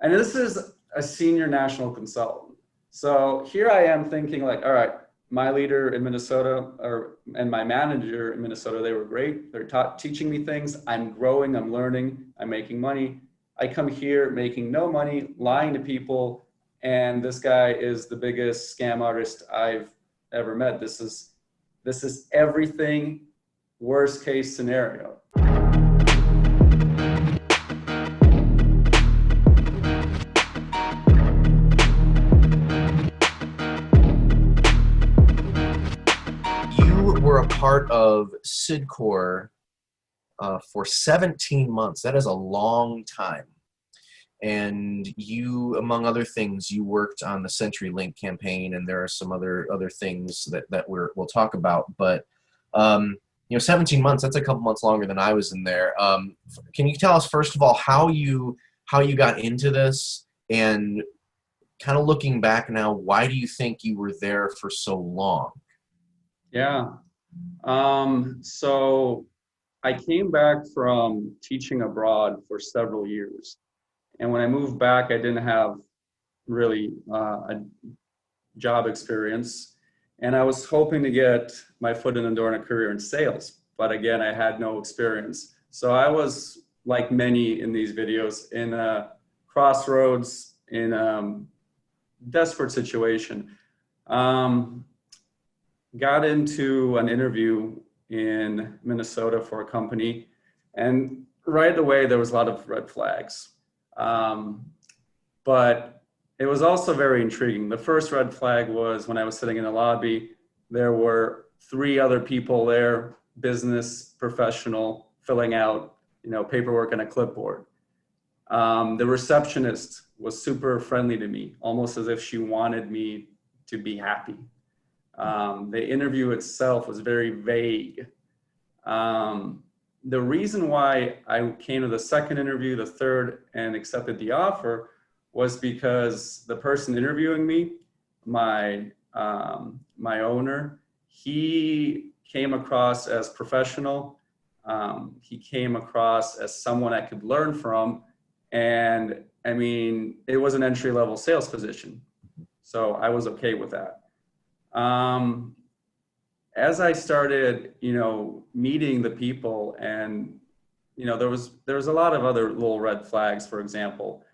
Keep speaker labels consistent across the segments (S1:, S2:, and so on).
S1: And this is a senior national consultant. So here I am thinking like, all right, my leader in Minnesota and my manager in Minnesota, they were great. They're teaching me things. I'm growing, I'm learning, I'm making money. I come here making no money, lying to people. And this guy is the biggest scam artist I've ever met. This is everything worst case scenario.
S2: You were a part of Cydcor for 17 months. That is a long time. And you, among other things, you worked on the CenturyLink campaign, and there are some other things that we'll talk about. But 17 months, that's a couple months longer than I was in there. Can you tell us, first of all, how you got into this, and kind of looking back now, why do you think you were there for so long?
S1: Yeah. So I came back from teaching abroad for several years. And when I moved back, I didn't have really a job experience. And I was hoping to get my foot in the door in a career in sales. But again, I had no experience. So I was, like many in these videos, in a crossroads, in a desperate situation. Got into an interview in Minnesota for a company. And right away, there was a lot of red flags. But it was also very intriguing. The first red flag was when I was sitting in the lobby, there were 3 other people there, business professional, filling out, paperwork on a clipboard. The receptionist was super friendly to me, almost as if she wanted me to be happy. The interview itself was very vague. The reason why I came to the second interview, the third, and accepted the offer was because the person interviewing me, my owner, he came across as professional. He came across as someone I could learn from. And I mean, it was an entry-level sales position. So I was okay with that. As I started, meeting the people, and, there was a lot of other little red flags. For example,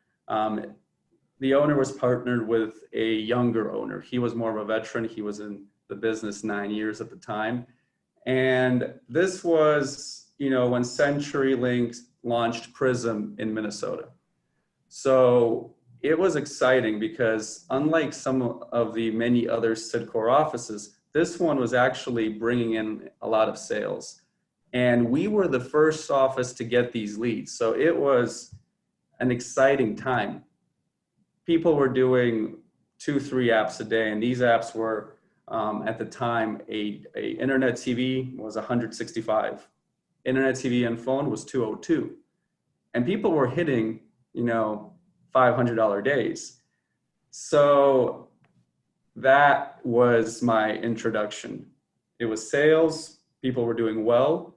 S1: the owner was partnered with a younger owner. He was more of a veteran. He was in the business 9 years at the time. And this was, when CenturyLink launched Prism in Minnesota. So it was exciting because unlike some of the many other Cydcor offices, this one was actually bringing in a lot of sales. And we were the first office to get these leads. So it was an exciting time. People were doing 2-3 apps a day. And these apps were, at the time, a internet TV was 165. Internet TV and phone was 202. And people were hitting, $500 days. So that was my introduction. It was sales. People were doing well.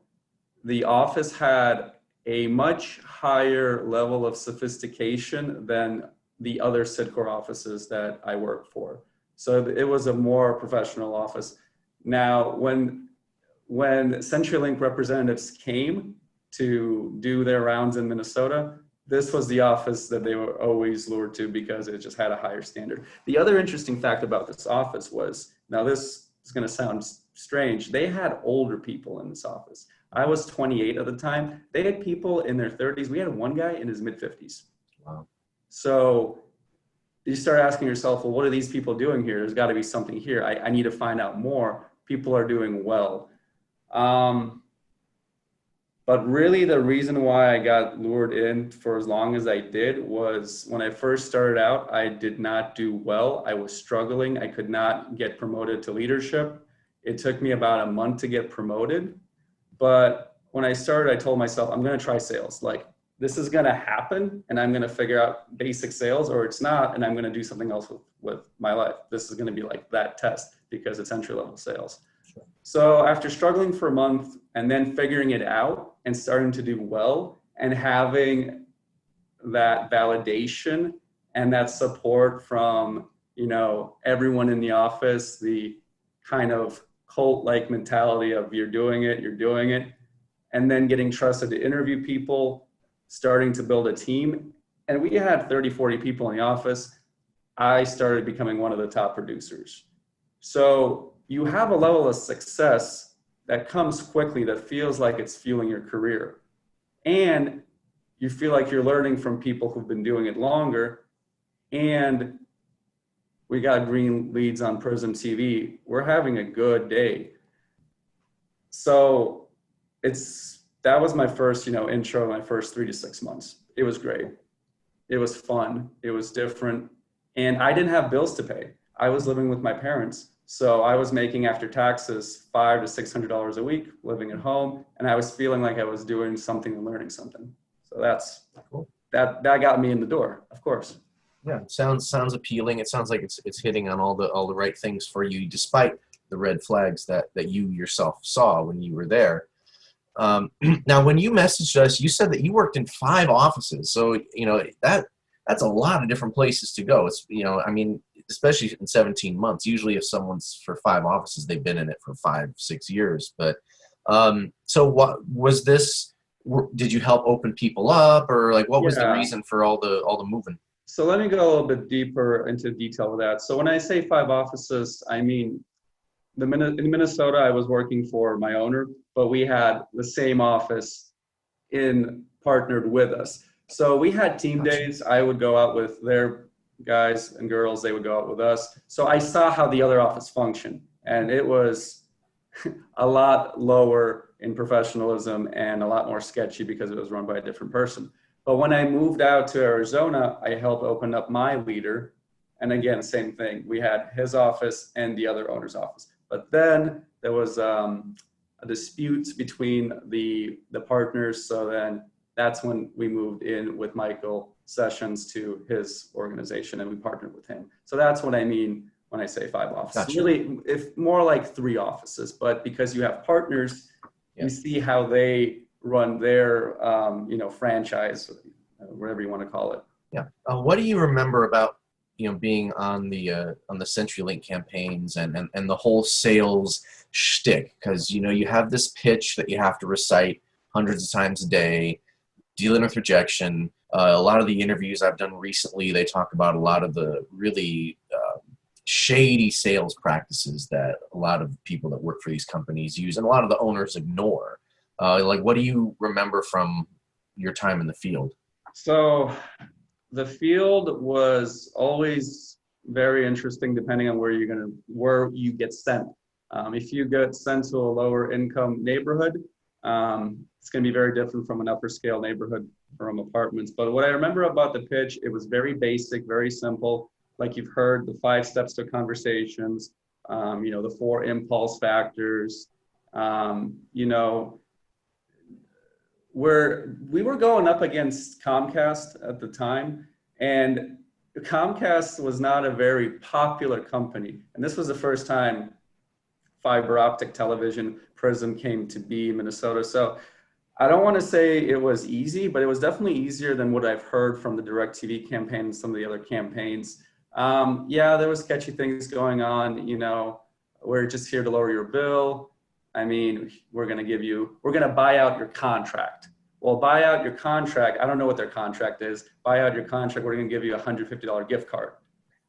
S1: The office had a much higher level of sophistication than the other Cydcor offices that I worked for. So it was a more professional office. Now, when CenturyLink representatives came to do their rounds in Minnesota, this was the office that they were always lured to because it just had a higher standard. The other interesting fact about this office was, now this is going to sound strange, they had older people in this office. I was 28 at the time. They had people in their 30s. We had one guy in his mid-50s. Wow. So you start asking yourself, well, what are these people doing here? There's got to be something here. I need to find out more. People are doing well. But really the reason why I got lured in for as long as I did was when I first started out, I did not do well. I was struggling. I could not get promoted to leadership. It took me about a month to get promoted. But when I started, I told myself, I'm going to try sales. Like, this is going to happen and I'm going to figure out basic sales, or it's not, and I'm going to do something else with my life. This is going to be like that test because it's entry-level sales. Sure. So after struggling for a month and then figuring it out and starting to do well and having that validation and that support from, you know, everyone in the office, the kind of cult-like mentality of you're doing it, and then getting trusted to interview people, starting to build a team. And we had 30, 40 people in the office. I started becoming one of the top producers. So you have a level of success that comes quickly, that feels like it's fueling your career. And you feel like you're learning from people who've been doing it longer. And we got green leads on Prism TV. We're having a good day. So that was my first, you know, intro, my first 3 to 6 months. It was great. It was fun. It was different. And I didn't have bills to pay. I was living with my parents. So I was making after taxes $500 to $600 a week, living at home. And I was feeling like I was doing something and learning something. So that's cool. That got me in the door, of course.
S2: Yeah, sounds appealing. It sounds like it's hitting on all the right things for you, despite the red flags that you yourself saw when you were there. Now, when you messaged us, you said that you worked in 5 offices. So, you know, that's a lot of different places to go. It's, you know, I mean, especially in 17 months. Usually if someone's for 5 offices, they've been in it for 5, 6 years. But so what was this? Did you help open people up, or like what was the reason for all the moving?
S1: So let me go a little bit deeper into detail with that. So when I say 5 offices, I mean, in Minnesota, I was working for my owner, but we had the same office partnered with us. So we had team days. I would go out with their guys and girls. They would go out with us. So I saw how the other office functioned, and it was a lot lower in professionalism and a lot more sketchy because it was run by a different person. But when I moved out to Arizona, I helped open up my leader. And again, same thing. We had his office and the other owner's office. But then there was a dispute between the partners. So then that's when we moved in with Michael Sessions to his organization, and we partnered with him. So that's what I mean when I say 5 offices.
S2: Gotcha.
S1: Really, it's more like 3 offices, but because you have partners, you see how they run their you know, franchise, whatever you want to call it.
S2: Yeah. What do you remember about, you know, being on the CenturyLink campaigns and the whole sales shtick? Because, you know, you have this pitch that you have to recite hundreds of times a day, dealing with rejection. A lot of the interviews I've done recently, they talk about a lot of the really shady sales practices that a lot of people that work for these companies use, and a lot of the owners ignore. Like, what do you remember from your time in the field?
S1: So the field was always very interesting depending on where you get sent. If you get sent to a lower income neighborhood, it's going to be very different from an upper scale neighborhood from apartments. But what I remember about the pitch, it was very basic, very simple. Like you've heard, the 5 steps to conversations, you know, the 4 impulse factors, you know, we were going up against Comcast at the time, and Comcast was not a very popular company. And this was the first time fiber optic television, Prism, came to be in Minnesota. So I don't want to say it was easy, but it was definitely easier than what I've heard from the DirecTV campaign and some of the other campaigns. Yeah, there was sketchy things going on. You know, we're just here to lower your bill. I mean, we're going to buy out your contract. Well, buy out your contract. I don't know what their contract is. Buy out your contract. We're going to give you a $150 gift card.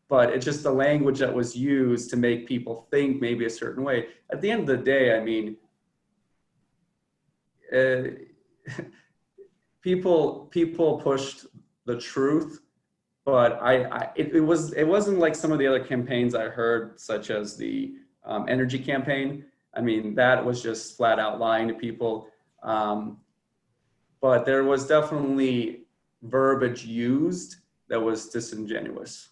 S1: But it's just the language that was used to make people think maybe a certain way. At the end of the day, I mean, people pushed the truth, but it wasn't like some of the other campaigns I heard, such as the energy campaign. I mean, that was just flat out lying to people. But there was definitely verbiage used that was disingenuous.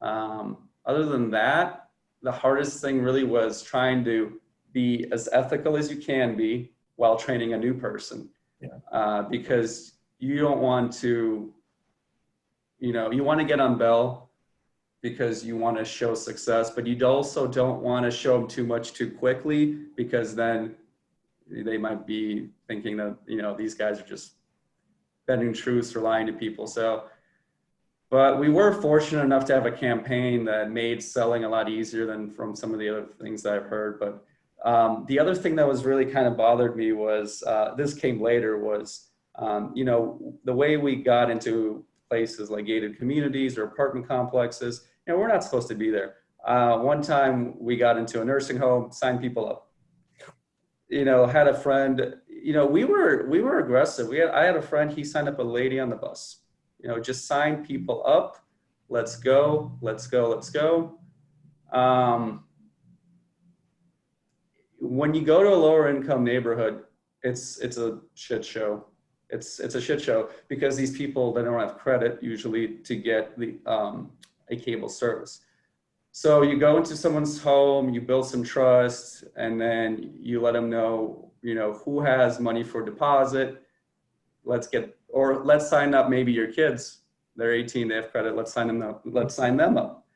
S1: Other than that, the hardest thing really was trying to be as ethical as you can be while training a new person. Yeah. Because you don't want to, you know, you want to get on Bell because you want to show success, but you also don't want to show them too much too quickly, because then they might be thinking that, you know, these guys are just bending truths or lying to people. So, but we were fortunate enough to have a campaign that made selling a lot easier than from some of the other things that I've heard. But the other thing that was really kind of bothered me was, this came later, was, you know, the way we got into places like gated communities or apartment complexes, you know, we're not supposed to be there. One time we got into a nursing home, signed people up. You know, had a friend, you know, we were aggressive. I had a friend, he signed up a lady on the bus. You know, just sign people up. Let's go, let's go, let's go. When you go to a lower income neighborhood, it's a shit show. It's a shit show because these people, they don't have credit usually to get the a cable service. So you go into someone's home, you build some trust, and then you let them know, you know, who has money for deposit. Let's sign up maybe your kids. They're 18, they have credit. Let's sign them up. Let's sign them up.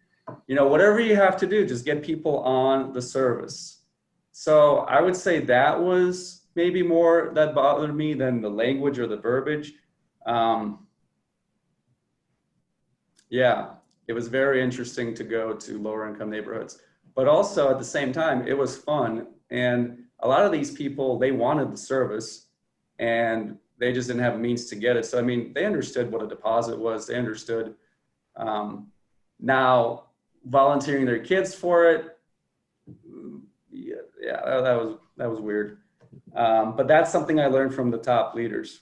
S1: You know, whatever you have to do, just get people on the service. So I would say that was maybe more that bothered me than the language or the verbiage. Yeah, it was very interesting to go to lower income neighborhoods, but also at the same time, it was fun. And a lot of these people, they wanted the service and they just didn't have a means to get it. So, I mean, they understood what a deposit was. They understood. Now volunteering their kids for it. Yeah, that was weird. But that's something I learned from the top leaders.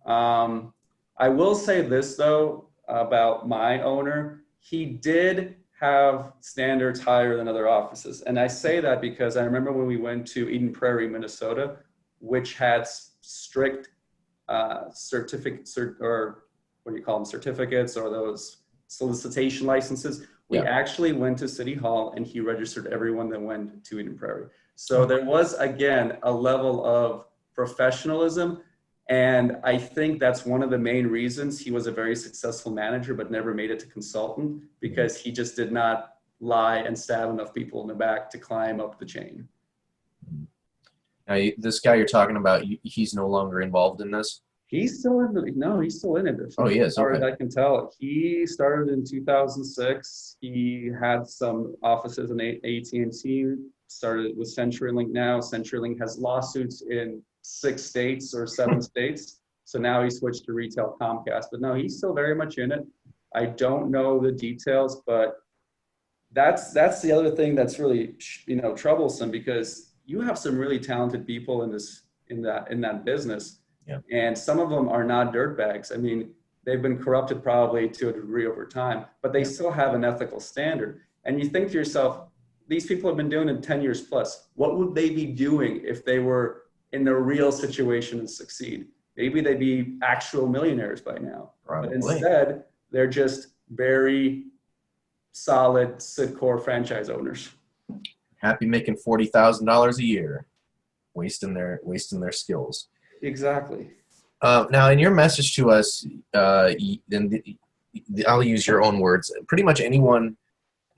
S1: I will say this though, about my owner, he did have standards higher than other offices. And I say that because I remember when we went to Eden Prairie, Minnesota, which had strict certificates, or what do you call them, certificates, or those solicitation licenses. We actually went to City Hall and he registered everyone that went to Eden Prairie. So there was, again, a level of professionalism. And I think that's one of the main reasons he was a very successful manager, but never made it to consultant, because he just did not lie and stab enough people in the back to climb up the chain.
S2: Now, this guy you're talking about, he's no longer involved in this?
S1: He's still in it. No, he's still in it.
S2: Oh, he is.
S1: As far
S2: okay.
S1: as I can tell. He started in 2006. He had some offices in AT&T, started with CenturyLink now. CenturyLink has lawsuits in 6 states or 7 states. So now he switched to retail Comcast. But no, he's still very much in it. I don't know the details, but that's the other thing that's really, you know, troublesome, because you have some really talented people in that business.
S2: Yeah. And
S1: some of them are not dirtbags. I mean, they've been corrupted probably to a degree over time, but they still have an ethical standard. And you think to yourself, these people have been doing it 10 years plus. What would they be doing if they were in the real situation and succeed? Maybe they'd be actual millionaires by now.
S2: Probably.
S1: But instead, they're just very solid Cydcor franchise owners.
S2: Happy making $40,000 a year, wasting their skills.
S1: Exactly.
S2: Now, in your message to us, I'll use your own words. Pretty much anyone,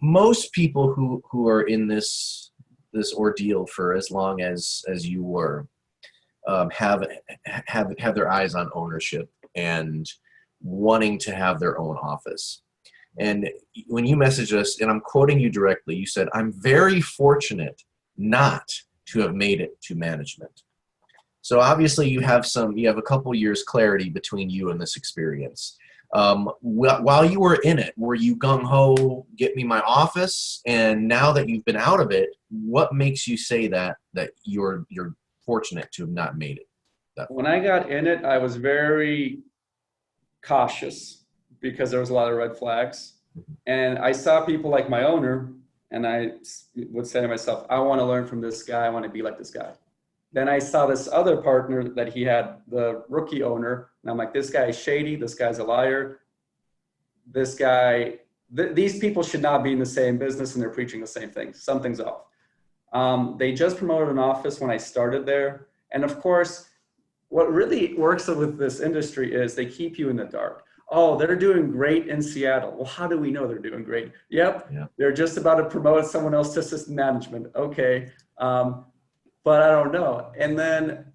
S2: most people who are in this ordeal for as long as you were, have their eyes on ownership and wanting to have their own office. And when you messaged us, and I'm quoting you directly, you said, "I'm very fortunate not to have made it to management." So obviously you have a couple years clarity between you and this experience. While you were in it, were you gung-ho, get me my office? And now that you've been out of it, what makes you say that you're fortunate to have not made it?
S1: When I got in it, I was very cautious because there was a lot of red flags. And I saw people like my owner, and I would say to myself, I want to learn from this guy. I want to be like this guy. Then I saw this other partner that he had, the rookie owner, and I'm like, this guy is shady. This guy's a liar. This guy, these people should not be in the same business, and they're preaching the same thing. Something's off. They just promoted an office when I started there. And of course, what really works with this industry is they keep you in the dark. Oh, they're doing great in Seattle. Well, how do we know they're doing great? Yep, yeah. They're just about to promote someone else to assistant management. Okay. But I don't know. And then,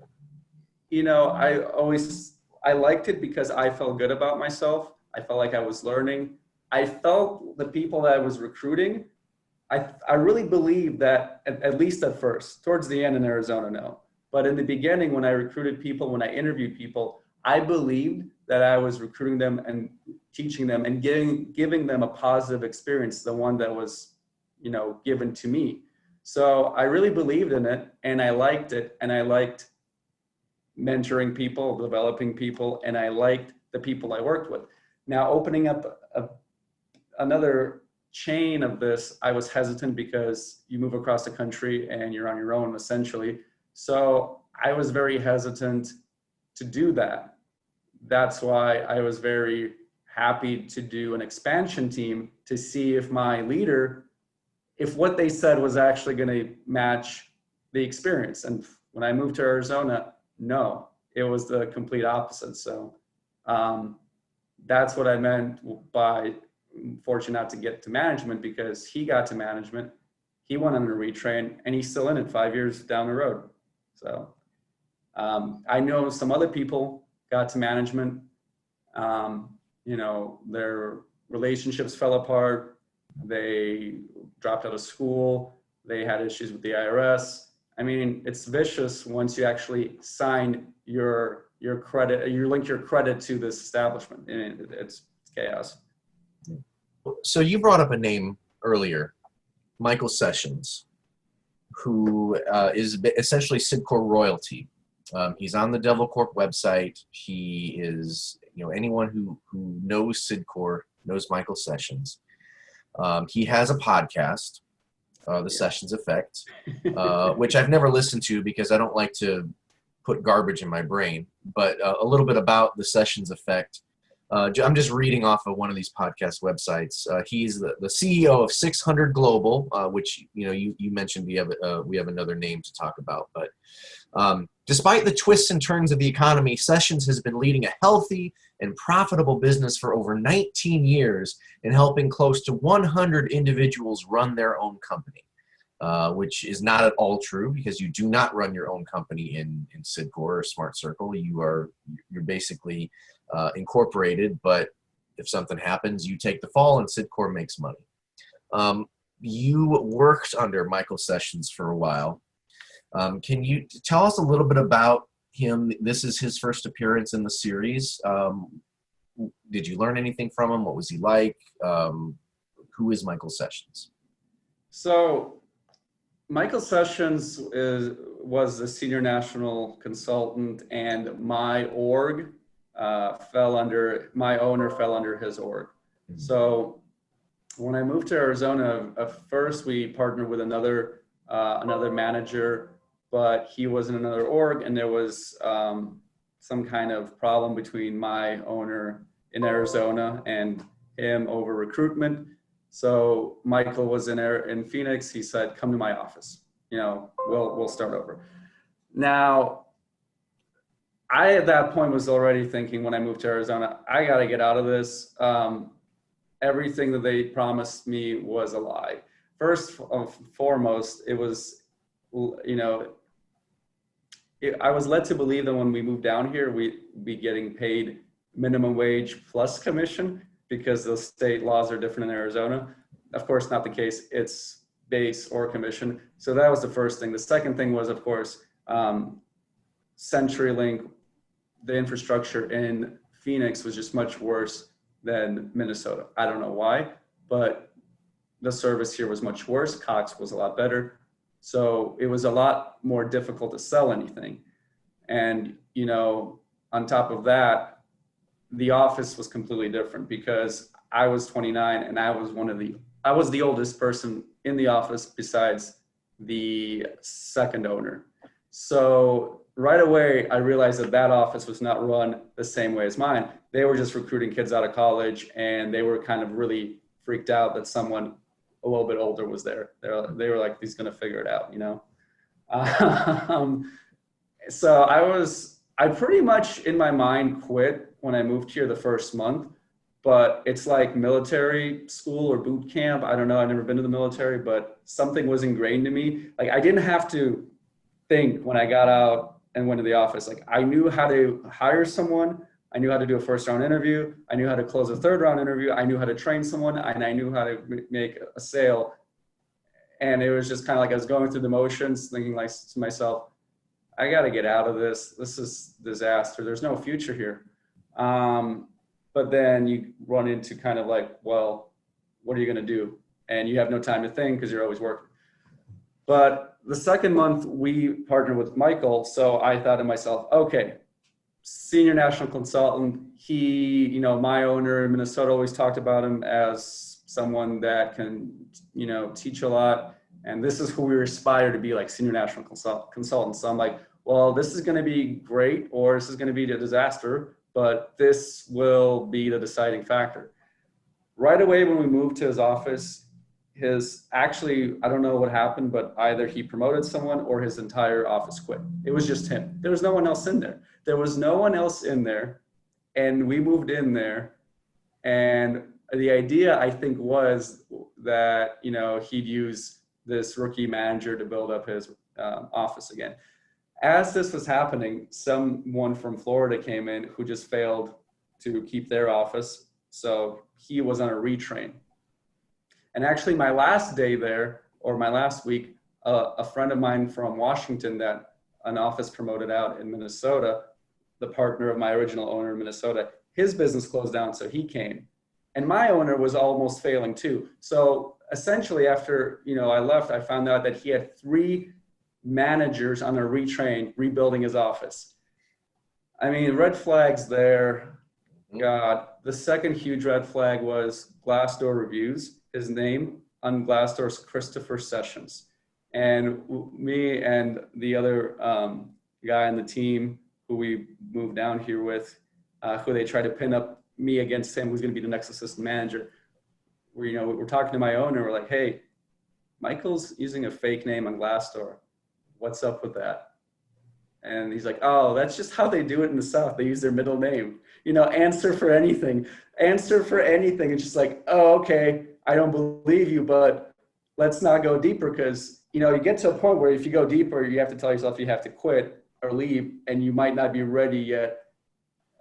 S1: you know, I always I liked it because I felt good about myself. I felt like I was learning. I felt the people that I was recruiting, I really believe that, at least at first, towards the end in Arizona, no. But in the beginning, when I recruited people, when I interviewed people, I believed that I was recruiting them and teaching them and giving them a positive experience, the one that was, given to me. So I really believed in it, and I liked it, and I liked mentoring people, developing people, and I liked the people I worked with. Now, opening up another chain of this, I was hesitant because you move across the country and you're on your own, essentially. So I was very hesitant to do that. That's why I was very happy to do an expansion team to see if my leader, if what they said was actually going to match the experience. And when I moved to Arizona, no, it was the complete opposite. So that's what I meant by fortunate not to get to management, because he got to management, he went on a retrain, and he's still in it 5 years down the road. So I know some other people got to management, their relationships fell apart, they dropped out of school, they had issues with the IRS. I mean, it's vicious once you actually sign your credit, you link your credit to this establishment, and it's chaos.
S2: So you brought up a name earlier, Michael Sessions, who is essentially Cydcor royalty. He's on the Devil Corp website. He is, anyone who knows Cydcor knows Michael Sessions. He has a podcast, The Sessions Effect, which I've never listened to because I don't like to put garbage in my brain, but a little bit about The Sessions Effect. I'm just reading off of one of these podcast websites. He's the CEO of 600 Global, which you mentioned we have another name to talk about. But despite the twists and turns of the economy, Sessions has been leading a healthy and profitable business for over 19 years and helping close to 100 individuals run their own company, which is not at all true, because you do not run your own company in Cydcor or Smart Circle. You're basically incorporated, but if something happens, you take the fall and Cydcor makes money. You worked under Michael Sessions for a while. Can you tell us a little bit about him? This is his first appearance in the series. Did you learn anything from him? What was he like? Who is Michael Sessions?
S1: So Michael Sessions was the senior national consultant, and my owner fell under his org. So when I moved to Arizona, at first we partnered with another manager, but he was in another org, and there was some kind of problem between my owner in Arizona and him over recruitment. So Michael was in Phoenix. He said, "Come to my office. We'll start over." Now, I at that point was already thinking, when I moved to Arizona, I got to get out of this. Everything that they promised me was a lie. First and foremost, it was, I was led to believe that when we moved down here, we'd be getting paid minimum wage plus commission, because the state laws are different in Arizona. Of course, not the case. It's base or commission. So that was the first thing. The second thing was, of course, CenturyLink, the infrastructure in Phoenix was just much worse than Minnesota. I don't know why, but the service here was much worse. Cox was a lot better. So it was a lot more difficult to sell anything. And, on top of that, the office was completely different, because I was 29 and I was the oldest person in the office besides the second owner. So right away, I realized that office was not run the same way as mine. They were just recruiting kids out of college, and they were kind of really freaked out that someone a little bit older was there. They were like, he's going to figure it out, So I pretty much in my mind quit when I moved here the first month, but it's like military school or boot camp. I don't know. I've never been to the military, but something was ingrained in me. Like, I didn't have to think when I got out and went to the office. Like, I knew how to hire someone. I knew how to do a first round interview. I knew how to close a third round interview. I knew how to train someone, and I knew how to make a sale. And it was just kind of like I was going through the motions, thinking like to myself, I got to get out of this. This is disaster. There's no future here. But then you run into kind of like, well, what are you going to do? And you have no time to think because you're always working. But the second month we partnered with Michael. So I thought to myself, okay, senior national consultant. He, you know, my owner in Minnesota always talked about him as someone that can, you know, teach a lot. And this is who we aspire to be, like senior national consultants. So I'm like, well, this is going to be great, or this is going to be a disaster, but this will be the deciding factor. Right away when we moved to his office, actually, I don't know what happened, but either he promoted someone or his entire office quit. It was just him. There was no one else in there. There was no one else in there. And we moved in there. And the idea, I think, was that, you know, he'd use this rookie manager to build up his office again. As this was happening, someone from Florida came in who just failed to keep their office. So he was on a retrain. And actually my last day there, or my last week, a friend of mine from Washington that an office promoted out in Minnesota, the partner of my original owner in Minnesota, his business closed down, so he came. And my owner was almost failing too. So essentially after, you know, I left, I found out that he had 3 managers on a retrain rebuilding his office. I mean, red flags there. God, the second huge red flag was Glassdoor reviews. His name on Glassdoor is Christopher Sessions. And me and the other guy on the team who we moved down here with, who they tried to pin up me against him, who's going to be the next assistant manager. We're talking to my owner. We're like, hey, Michael's using a fake name on Glassdoor. What's up with that? And he's like, oh, that's just how they do it in the South. They use their middle name. You know, answer for anything. Answer for anything. It's just like, oh, okay, I don't believe you, but let's not go deeper, because, you know, you get to a point where if you go deeper, you have to tell yourself you have to quit or leave, and you might not be ready yet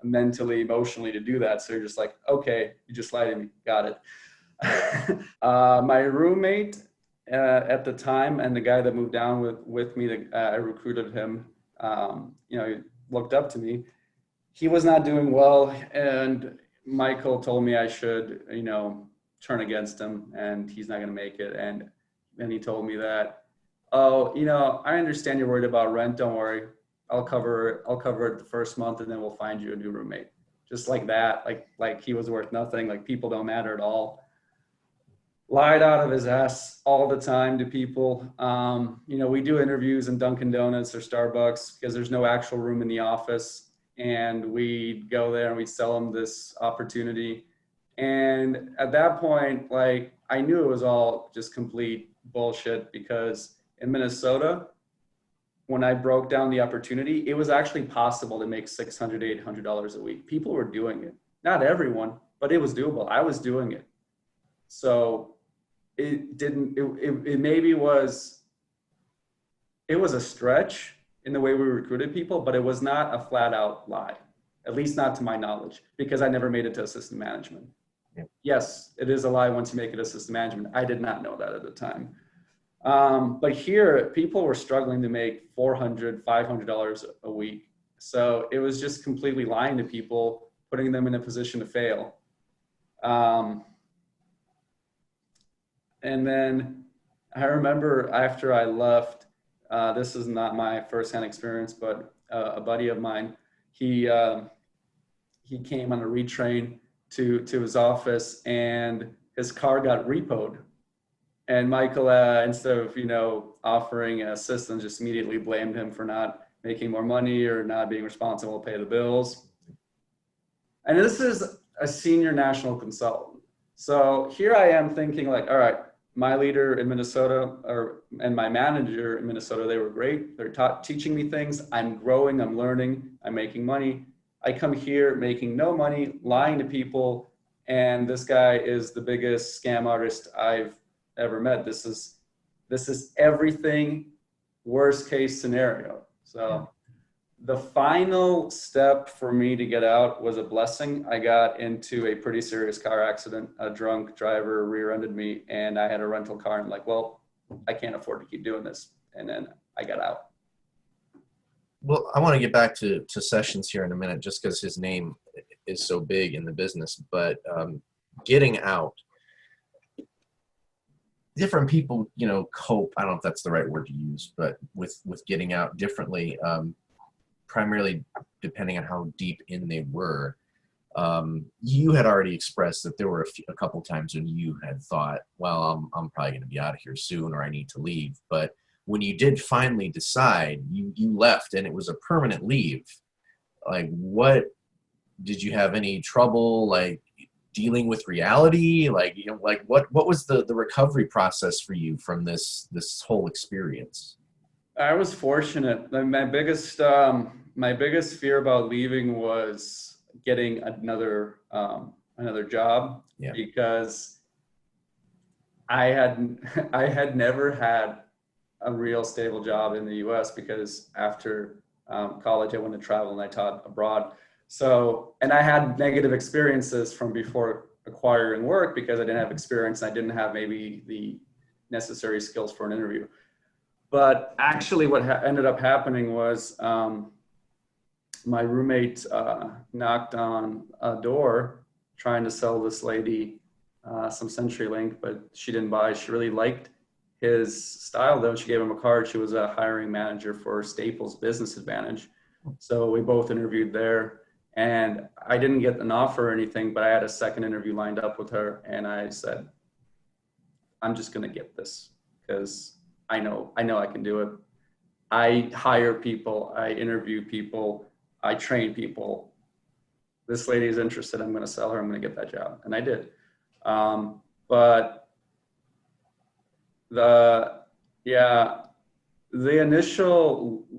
S1: mentally, emotionally to do that. So you're just like, okay, you just lied to me. Got it. My roommate at the time, and the guy that moved down with me, I recruited him, you know, he looked up to me. He was not doing well, and Michael told me I should, you know, turn against him, and he's not going to make it. And then he told me that, oh, you know, I understand you're worried about rent. Don't worry. I'll cover it the first month, and then we'll find you a new roommate. Just like that, like he was worth nothing. Like, people don't matter at all. Lied out of his ass all the time to people. You know, we do interviews in Dunkin' Donuts or Starbucks because there's no actual room in the office. And we'd go there and we'd sell them this opportunity. And at that point, like, I knew it was all just complete bullshit, because in Minnesota, when I broke down the opportunity, it was actually possible to make $600, $800 a week. People were doing it. Not everyone, but it was doable. I was doing it. So it maybe was, it was a stretch in the way we recruited people, but it was not a flat out lie, at least not to my knowledge, because I never made it to assistant management. Yeah. Yes, it is a lie once you make it assistant management. I did not know that at the time. But here, people were struggling to make $400, $500 a week. So it was just completely lying to people, putting them in a position to fail. And then I remember after I left, this is not my firsthand experience, but a buddy of mine, he came on a retrain to his office, and his car got repoed. And Michael, instead of, you know, offering assistance, just immediately blamed him for not making more money or not being responsible to pay the bills. And this is a senior national consultant. So here I am thinking, like, all right, my leader in Minnesota and my manager in Minnesota, they were great. They're teaching me things. I'm growing, I'm learning, I'm making money. I come here making no money, lying to people, and this guy is the biggest scam artist I've ever met. This is everything worst case scenario. So The final step for me to get out was a blessing. I got into a pretty serious car accident. A drunk driver rear-ended me, and I had a rental car. And I'm like, well, I can't afford to keep doing this. And then I got out.
S2: Well, I want to get back to Sessions here in a minute, just because his name is so big in the business. But getting out, different people, you know, cope. I don't know if that's the right word to use, but with getting out differently, primarily depending on how deep in they were. You had already expressed that there were a couple times when you had thought, well, I'm probably going to be out of here soon, or I need to leave. But when you did finally decide, you left, and it was a permanent leave. Like, what did you have any trouble like dealing with reality? Like, you know, like what was the recovery process for you from this whole experience?
S1: I was fortunate. My biggest fear about leaving was getting another job,
S2: Yeah.
S1: because I had never had a real stable job in the U.S. because after college I went to travel and I taught abroad. So, and I had negative experiences from before acquiring work because I didn't have experience and I didn't have maybe the necessary skills for an interview. But actually what ended up happening was my roommate knocked on a door trying to sell this lady some CenturyLink, but she didn't buy. She really liked his style though. She gave him a card. She was a hiring manager for Staples Business Advantage. So we both interviewed there, and I didn't get an offer or anything, but I had a second interview lined up with her. And I said, I'm just going to get this because I know I can do it. I hire people, I interview people, I train people. This lady is interested. I'm going to sell her. I'm going to get that job. And I did. But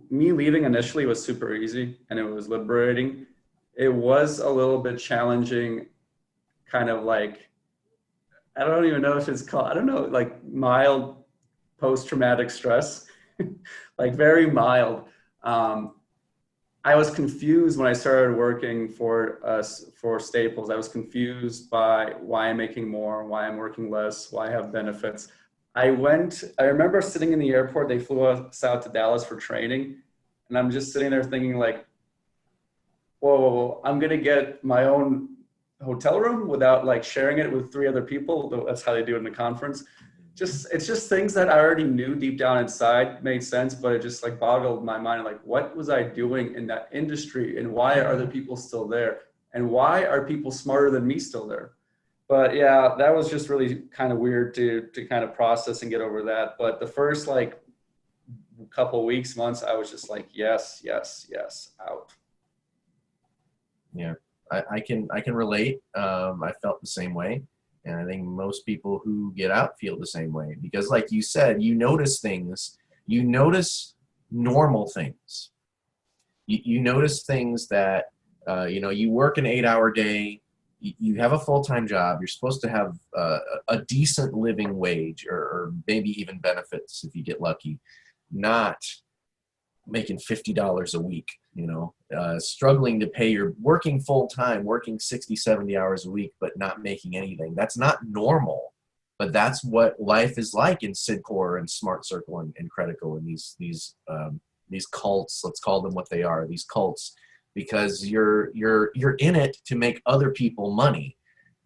S1: me leaving initially was super easy and it was liberating. It was a little bit challenging, kind of like, I don't even know if it's called, I don't know, like mild post-traumatic stress, like very mild. I was confused when I started working for Staples. I was confused by why I'm making more, why I'm working less, why I have benefits. I remember sitting in the airport, they flew us out to Dallas for training. And I'm just sitting there thinking like, whoa, I'm going to get my own hotel room without like sharing it with 3 other people. That's how they do it in the conference. It's just things that I already knew deep down inside made sense, but it just like boggled my mind. Like, what was I doing in that industry, and why are other people still there? And why are people smarter than me still there? But yeah, that was just really kind of weird to kind of process and get over that. But the first like couple weeks, months, I was just like, yes, out.
S2: Yeah, I can relate. I felt the same way. And I think most people who get out feel the same way, because like you said, you notice things, you notice normal things. You notice things that, you know, you work an 8-hour day, you have a full-time job, you're supposed to have a decent living wage, or maybe even benefits if you get lucky, not making $50 a week, you know, struggling to pay your working full time, working 60, 70 hours a week, but not making anything. That's not normal, but that's what life is like in Cydcor and Smart Circle and Credico and these cults. Let's call them what they are, these cults, because you're in it to make other people money.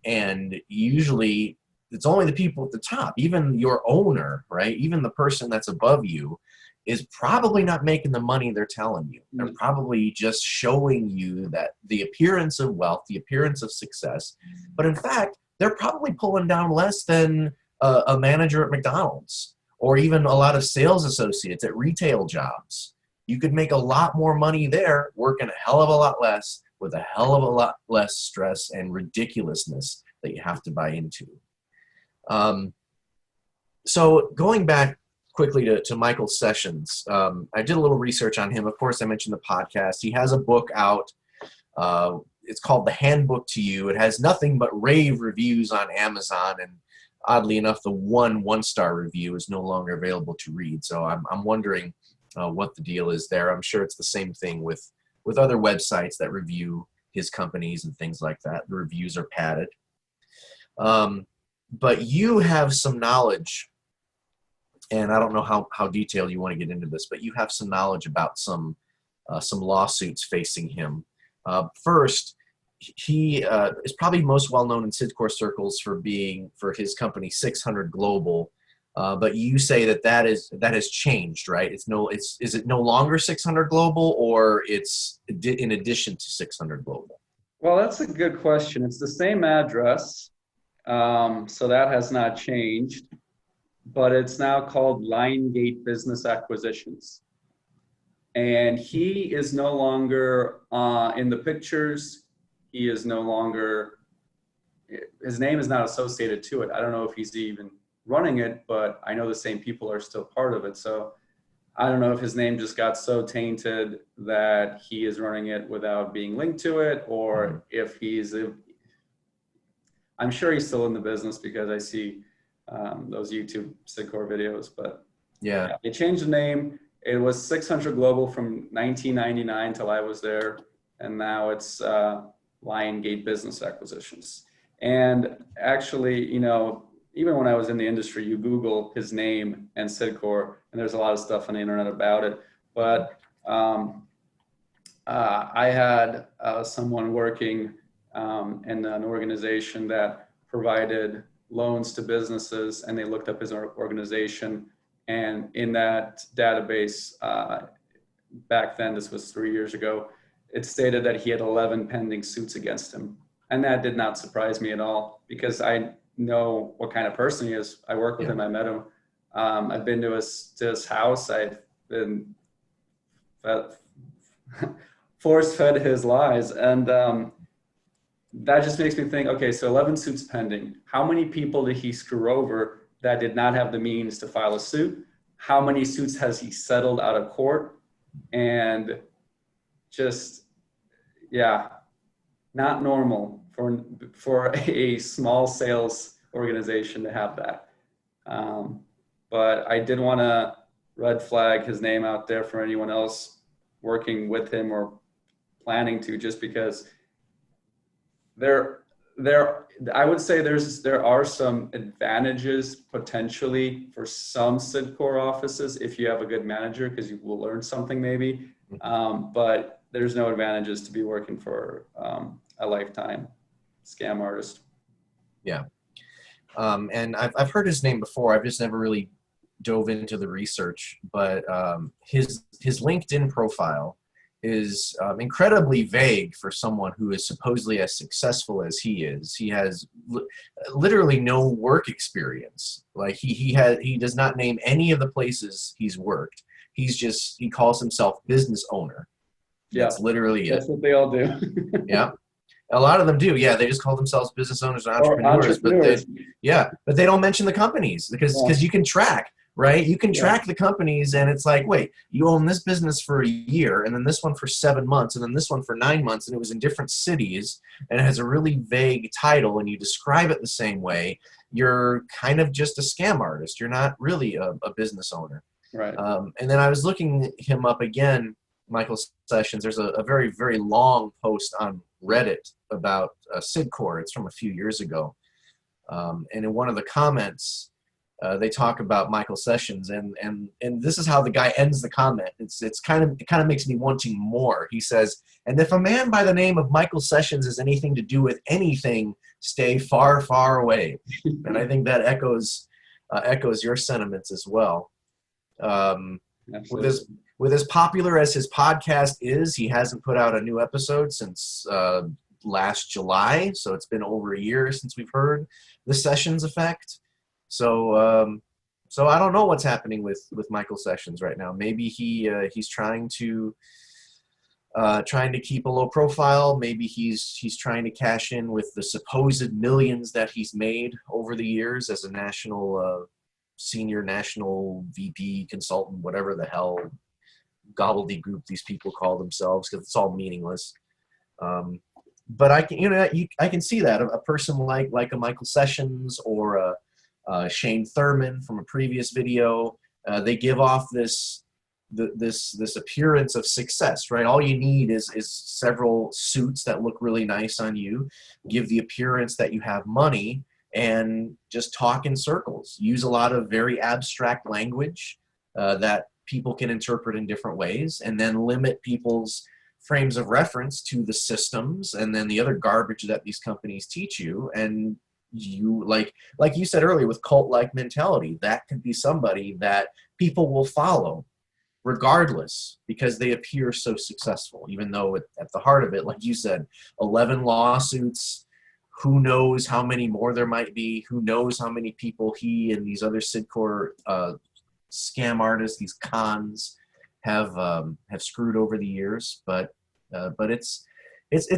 S2: And usually it's only the people at the top, even your owner, right? Even the person that's above you is probably not making the money they're telling you. They're probably just showing you that the appearance of wealth, the appearance of success, but in fact, they're probably pulling down less than a manager at McDonald's, or even a lot of sales associates at retail jobs. You could make a lot more money there, working a hell of a lot less, with a hell of a lot less stress and ridiculousness that you have to buy into. So going back quickly to Michael Sessions, I did a little research on him. Of course, I mentioned the podcast. He has a book out. It's called The Handbook to You. It has nothing but rave reviews on Amazon, and oddly enough, the one-star review is no longer available to read. So I'm wondering what the deal is there. I'm sure it's the same thing with other websites that review his companies and things like that. The reviews are padded. But you have some knowledge, and I don't know how detailed you want to get into this, but you have some knowledge about some lawsuits facing him. First, he is probably most well known in Cydcor circles for his company 600 Global. But you say that has changed, right? Is it no longer 600 Global, or it's in addition to 600 Global?
S1: Well, that's a good question. It's the same address, so that has not changed, but it's now called Liongate Business Acquisitions. And he is no longer in the pictures. He is no longer, his name is not associated to it. I don't know if he's even running it, but I know the same people are still part of it. So I don't know if his name just got so tainted that he is running it without being linked to it, or if I'm sure he's still in the business because I see those YouTube Cydcor videos, but yeah, they changed the name. It was 600 Global from 1999 till I was there, and now it's Liongate Business Acquisitions. And actually, you know, even when I was in the industry, you Google his name and Cydcor, and there's a lot of stuff on the internet about it. But I had someone working in an organization that provided loans to businesses, and they looked up his organization. And in that database, back then, this was 3 years ago, it stated that he had 11 pending suits against him. And that did not surprise me at all, because I know what kind of person he is. I work with him, I met him. I've been to his house. I've been force-fed his lies. And that just makes me think, okay, so 11 suits pending. How many people did he screw over that did not have the means to file a suit? How many suits has he settled out of court? And just, yeah, not normal for a small sales organization to have that. But I did want to red flag his name out there for anyone else working with him or planning to, just because I would say there are some advantages potentially for some Cydcor offices if you have a good manager, because you will learn something maybe. But there's no advantages to be working for a lifetime scam artist.
S2: Yeah. And I've heard his name before. I've just never really dove into the research, but his LinkedIn profile is incredibly vague for someone who is supposedly as successful as he is. He has literally no work experience. Like he does not name any of the places he's worked. He calls himself business owner.
S1: Yeah,
S2: that's literally
S1: that's
S2: it.
S1: what they all do.
S2: Yeah. A lot of them do, yeah. They just call themselves business owners and entrepreneurs, but they don't mention the companies because you can track, right? You can track the companies, and it's like, wait, you own this business for a year, and then this one for 7 months, and then this one for 9 months, and it was in different cities, and it has a really vague title, and you describe it the same way. You're kind of just a scam artist. You're not really a business owner.
S1: Right.
S2: And then I was looking him up again, Michael Sessions. There's a very, very long post on Reddit about Cydcor. It's from a few years ago. And in one of the comments, they talk about Michael Sessions, and this is how the guy ends the comment. It kind of makes me wanting more. He says, "And if a man by the name of Michael Sessions has anything to do with anything, stay far, far away." And I think that echoes your sentiments as well. With as popular as his podcast is, he hasn't put out a new episode since last July, so it's been over a year since we've heard the Sessions effect. So I don't know what's happening with Michael Sessions right now. Maybe he's trying to keep a low profile. Maybe he's trying to cash in with the supposed millions that he's made over the years as a senior national VP consultant, whatever the hell gobbledygook these people call themselves, because it's all meaningless. But I can see that a person like a Michael Sessions or a Shane Thurman from a previous video, they give off this this appearance of success, right? All you need is several suits that look really nice on you, give the appearance that you have money, and just talk in circles. Use a lot of very abstract language that people can interpret in different ways, and then limit people's frames of reference to the systems and then the other garbage that these companies teach you. And you, like you said earlier, with cult-like mentality, that could be somebody that people will follow regardless, because they appear so successful, even though at the heart of it, like you said, 11 lawsuits, who knows how many more there might be, who knows how many people he and these other Cydcor scam artists, these cons, have screwed over the years. But it's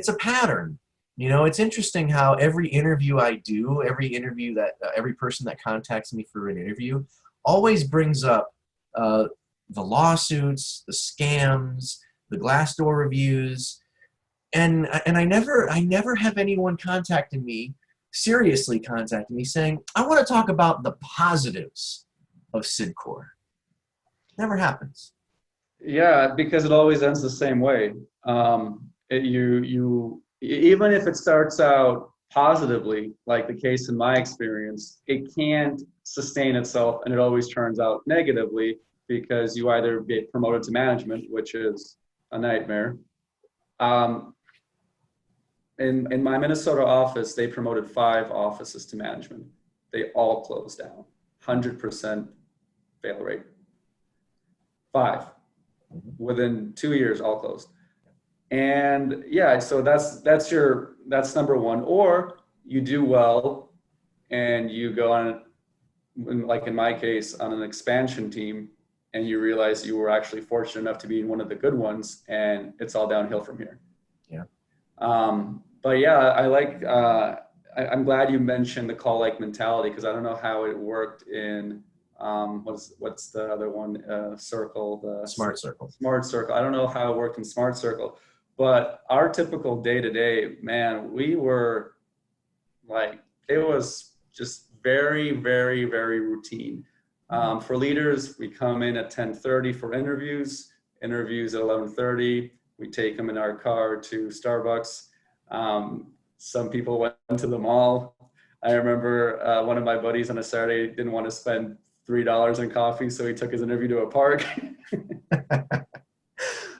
S2: a pattern. You know, it's interesting how every interview I do, every interview that every person that contacts me for an interview always brings up the lawsuits, the scams, the Glassdoor reviews, and I never have anyone seriously contacting me saying, I want to talk about the positives of Cydcor. Never happens.
S1: Yeah, because it always ends the same way. You even if it starts out positively, like the case in my experience, it can't sustain itself, and it always turns out negatively, because you either get promoted to management, which is a nightmare. In my Minnesota office, they promoted 5 offices to management. They all closed down. 100% fail rate. 5. Within 2 years, all closed. And yeah, so that's number one. Or you do well and you go on, like in my case, on an expansion team, and you realize you were actually fortunate enough to be one of the good ones, and it's all downhill from here.
S2: Yeah.
S1: But yeah, I'm glad you mentioned the call-like mentality, because I don't know how it worked in what's the other one? Circle, the
S2: Smart Circle.
S1: Smart Circle. I don't know how it worked in Smart Circle, but our typical day-to-day, man, we were like, it was just very, very, very routine. For leaders, we come in at 10:30 for interviews at 11:30. We take them in our car to Starbucks. Some people went to the mall. I remember one of my buddies on a Saturday didn't want to spend $3 in coffee, so he took his interview to a park.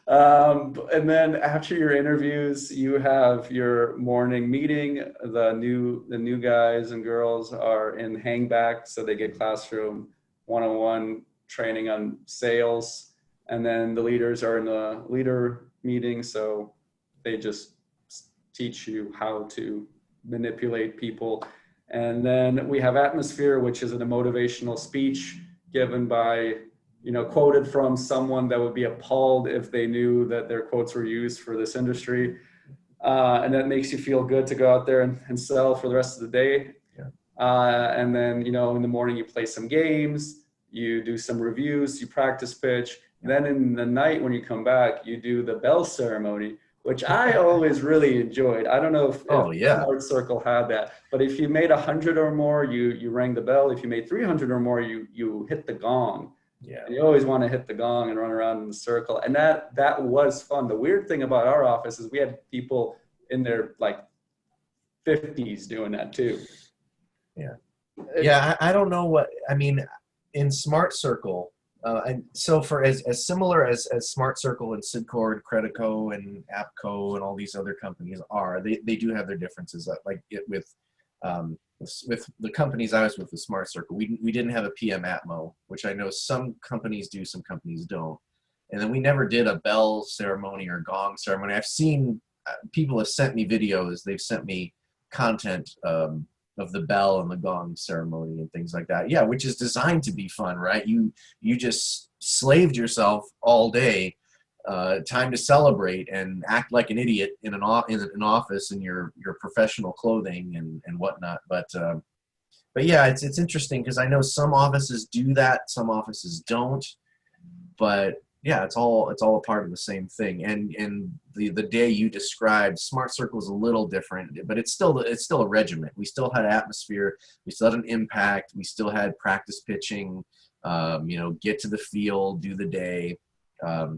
S1: And then after your interviews, you have your morning meeting. The new guys and girls are in hangback, so they get classroom one-on-one training on sales. And then the leaders are in the leader meeting, so they just teach you how to manipulate people. And then we have atmosphere, which is a motivational speech given by, quoted from someone that would be appalled if they knew that their quotes were used for this industry. And that makes you feel good to go out there and sell for the rest of the day. Yeah. And then, in the morning you play some games, you do some reviews, you practice pitch. Then in the night when you come back, you do the bell ceremony, which I always really enjoyed. I don't know if Smart Circle had that, but if you made 100 or more, you rang the bell. If you made 300 or more, you hit the gong. Yeah. And you always want to hit the gong and run around in the circle. And that was fun. The weird thing about our office is we had people in their like 50s doing that too. Yeah.
S2: Yeah, I don't know what, I mean, in Smart Circle, and so for as similar as Smart Circle and Cydcor and Credico and Appco and all these other companies are, they do have their differences. Like with the companies I was with Smart Circle, we didn't have a PM Atmo, which I know some companies do, some companies don't. And then we never did a bell ceremony or gong ceremony. I've seen people have sent me videos. They've sent me content of the bell and the gong ceremony and things like that. Yeah, which is designed to be fun, right? You just slaved yourself all day, time to celebrate and act like an idiot in an office in your professional clothing and whatnot. But yeah, it's interesting because I know some offices do that, some offices don't. But yeah, it's all a part of the same thing. And the day you described, Smart Circle is a little different, but it's still a regiment. We still had atmosphere, we still had an impact, we still had practice pitching, get to the field, do the day.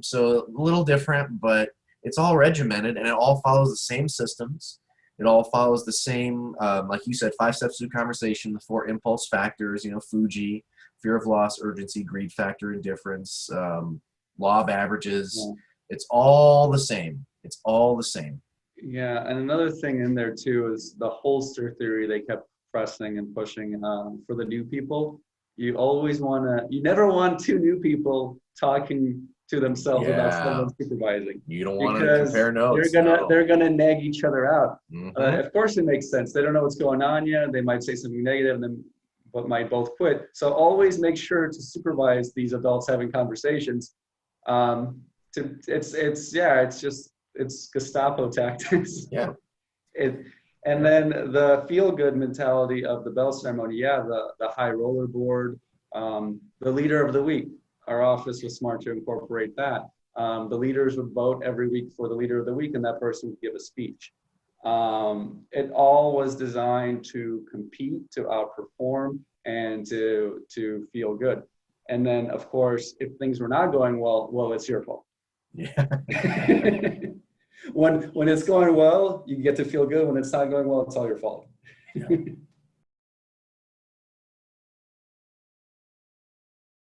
S2: So a little different, but it's all regimented and it all follows the same systems. It all follows the same, like you said, 5 steps to conversation, the 4 impulse factors, Fuji, fear of loss, urgency, greed factor, indifference, law of averages.
S1: Yeah.
S2: It's all the same. It's all the same.
S1: Yeah, and another thing in there too is the holster theory they kept pressing and pushing for the new people. You always want to, you never want 2 new people talking to themselves without
S2: Yeah.
S1: someone supervising,
S2: You don't want to
S1: because
S2: compare notes.
S1: they're gonna nag each other out.
S2: Mhm.
S1: Of course, it makes sense. They don't know what's going on yet. They might say something negative, and then but might both quit. So always make sure to supervise these adults having conversations. It's Gestapo tactics.
S2: Yeah.
S1: And then the feel-good mentality of the bell ceremony, yeah, the high roller board, the leader of the week. Our office was smart to incorporate that. The leaders would vote every week for the leader of the week, and that person would give a speech. It all was designed to compete, to outperform, and to feel good. And then, of course, if things were not going well, it's your fault.
S2: Yeah.
S1: When it's going well, you get to feel good. When it's not going well, it's all your fault.
S2: Yeah.